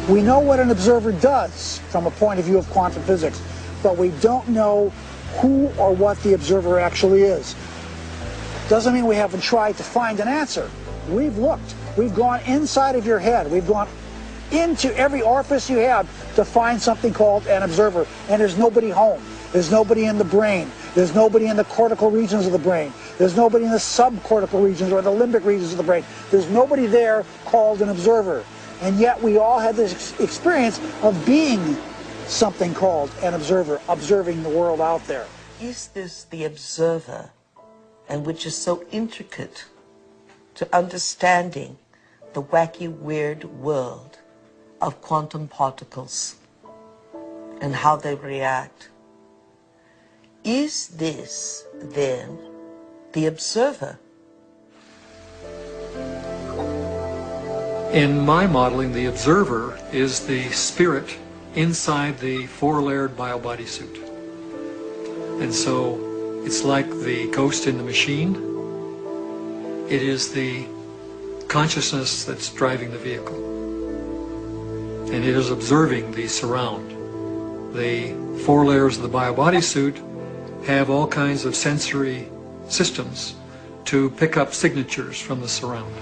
We know what an observer does from a point of view of quantum physics, but we don't know who or what the observer actually is. Doesn't mean we haven't tried to find an answer. We've looked. We've gone inside of your head. We've gone into every orifice you have to find something called an observer, and there's nobody home. There's nobody in the brain. There's nobody in the cortical regions of the brain. There's nobody in the subcortical regions or the limbic regions of the brain. There's nobody there called an observer. And yet we all had this experience of being something called an observer, observing the world out there. Is this the observer, and which is so intricate to understanding the wacky, weird world of quantum particles and how they react? Is this, then, the observer? In my modeling, the observer is the spirit inside the four-layered bio-body suit. And so it's like the ghost in the machine. It is the consciousness that's driving the vehicle. And it is observing the surround. The four layers of the bio-body suit have all kinds of sensory systems to pick up signatures from the surround.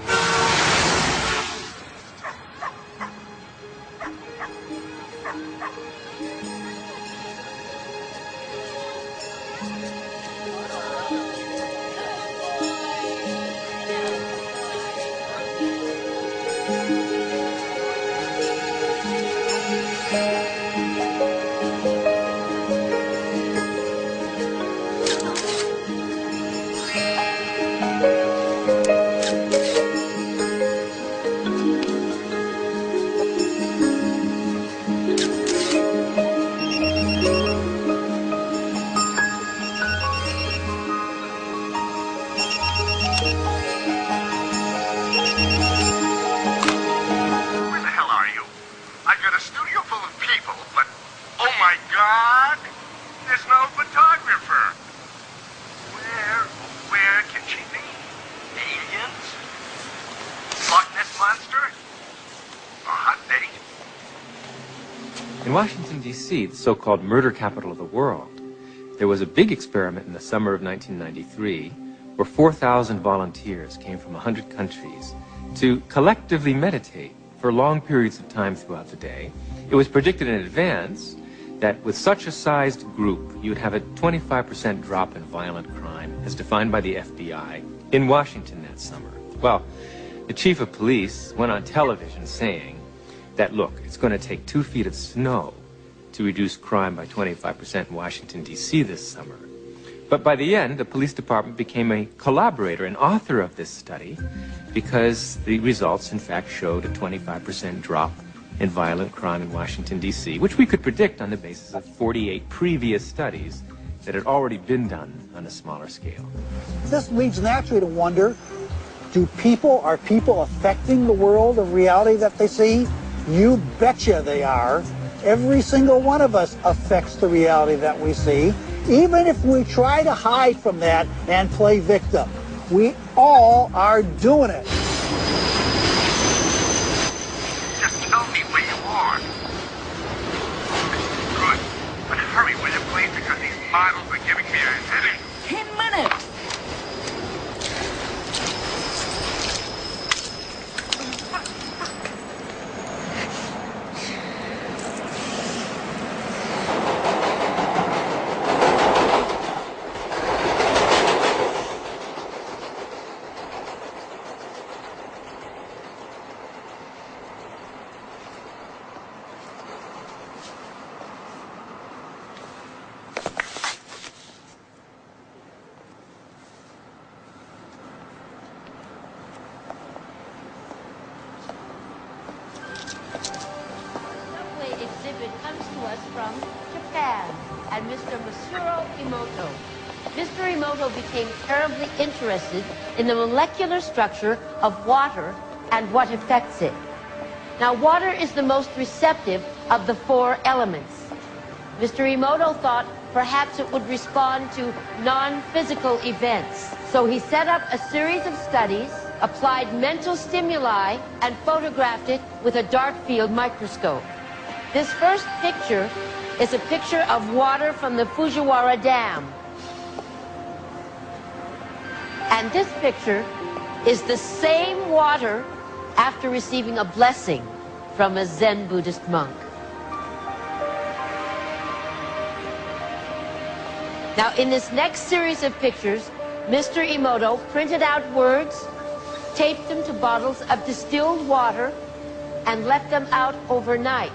In Washington, D.C., the so-called murder capital of the world, there was a big experiment in the summer of 1993 where 4,000 volunteers came from 100 countries to collectively meditate for long periods of time throughout the day. It was predicted in advance that with such a sized group, you would have a 25% drop in violent crime, as defined by the FBI, in Washington that summer. Well, the chief of police went on television saying that, look, it's going to take 2 feet of snow to reduce crime by 25% in Washington, D.C. this summer. But by the end, the police department became a collaborator and author of this study because the results, in fact, showed a 25% drop in violent crime in Washington, D.C., which we could predict on the basis of 48 previous studies that had already been done on a smaller scale. This leads naturally to wonder, are people affecting the world of reality that they see? You betcha they are. Every single one of us affects the reality that we see, even if we try to hide from that and play victim. We all are doing it. Just tell me where you are. Good. But hurry, will you please, because these models are giving me a headache. 10 minutes! Comes to us from Japan and Mr. Masuro Emoto. Mr. Emoto became terribly interested in the molecular structure of water and what affects it. Now, water is the most receptive of the 4 elements. Mr. Emoto thought perhaps it would respond to non-physical events. So he set up a series of studies applied mental stimuli and photographed it with a dark field microscope. This first picture is a picture of water from the Fujiwara Dam. And this picture is the same water after receiving a blessing from a Zen Buddhist monk. Now, in this next series of pictures, Mr. Emoto printed out words, taped them to bottles of distilled water, and left them out overnight.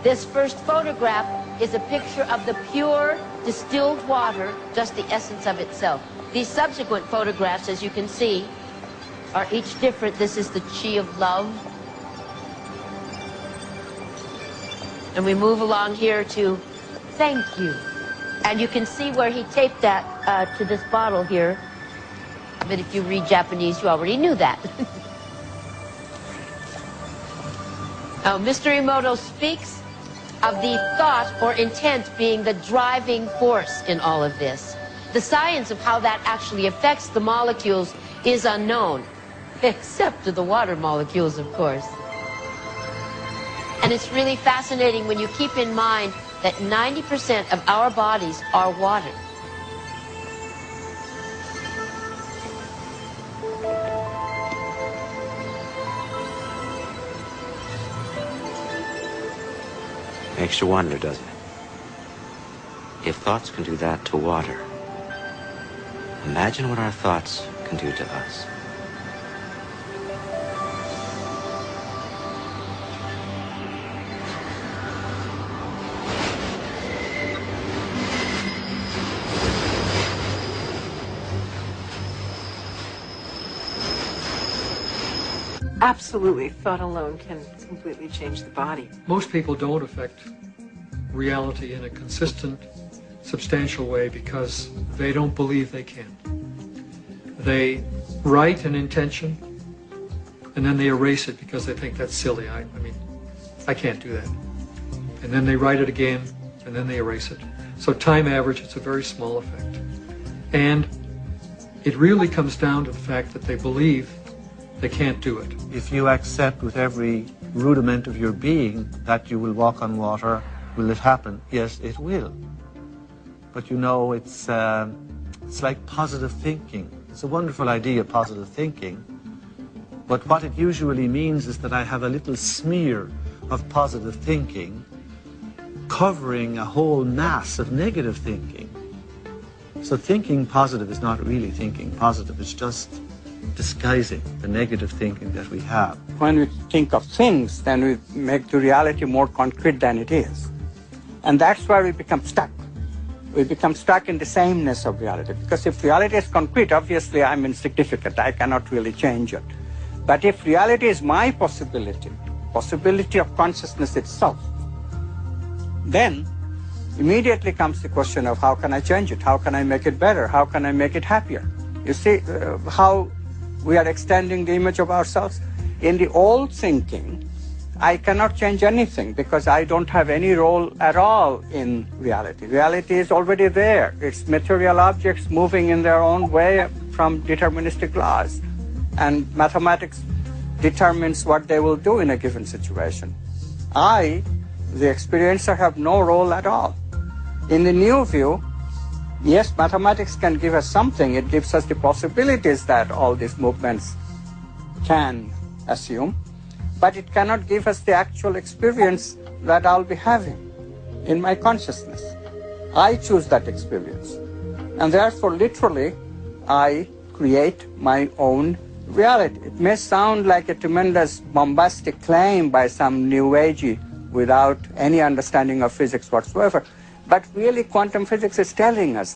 This first photograph is a picture of the pure distilled water, just the essence of itself. These subsequent photographs, as you can see, are each different. This is the chi of love. And we move along here to thank you. And you can see where he taped that to this bottle here. But if you read Japanese, you already knew that. Now, Mr. Emoto speaks of the thought or intent being the driving force in all of this. The science of how that actually affects the molecules is unknown, except to the water molecules, of course. And it's really fascinating when you keep in mind that 90% of our bodies are water. Makes you wonder, doesn't it? If thoughts can do that to water, imagine what our thoughts can do to us. Absolutely. Thought alone can completely change the body. Most people don't affect reality in a consistent, substantial way because they don't believe they can. They write an intention and then they erase it because they think that's silly. I mean, I can't do that. And then they write it again and then they erase it. So time average, it's a very small effect. And it really comes down to the fact that they believe they can't do it. If you accept with every rudiment of your being that you will walk on water, will it happen? Yes, it will. But you know, it's like positive thinking. It's a wonderful idea, positive thinking. But what it usually means is that I have a little smear of positive thinking covering a whole mass of negative thinking. So thinking positive is not really thinking positive. It's just disguising the negative thinking that we have. When we think of things, then we make the reality more concrete than it is. And that's where we become stuck. We become stuck in the sameness of reality. Because if reality is concrete, obviously I'm insignificant. I cannot really change it. But if reality is my possibility of consciousness itself, then immediately comes the question of how can I change it? How can I make it better? How can I make it happier? You see how we are extending the image of ourselves? In the old thinking, I cannot change anything because I don't have any role at all in reality. Reality is already there. It's material objects moving in their own way from deterministic laws. And mathematics determines what they will do in a given situation. I, the experiencer, have no role at all. In the new view, yes, mathematics can give us something. It gives us the possibilities that all these movements can assume, but it cannot give us the actual experience that I'll be having in my consciousness. I choose that experience. And therefore, literally, I create my own reality. It may sound like a tremendous bombastic claim by some new agey without any understanding of physics whatsoever, but really quantum physics is telling us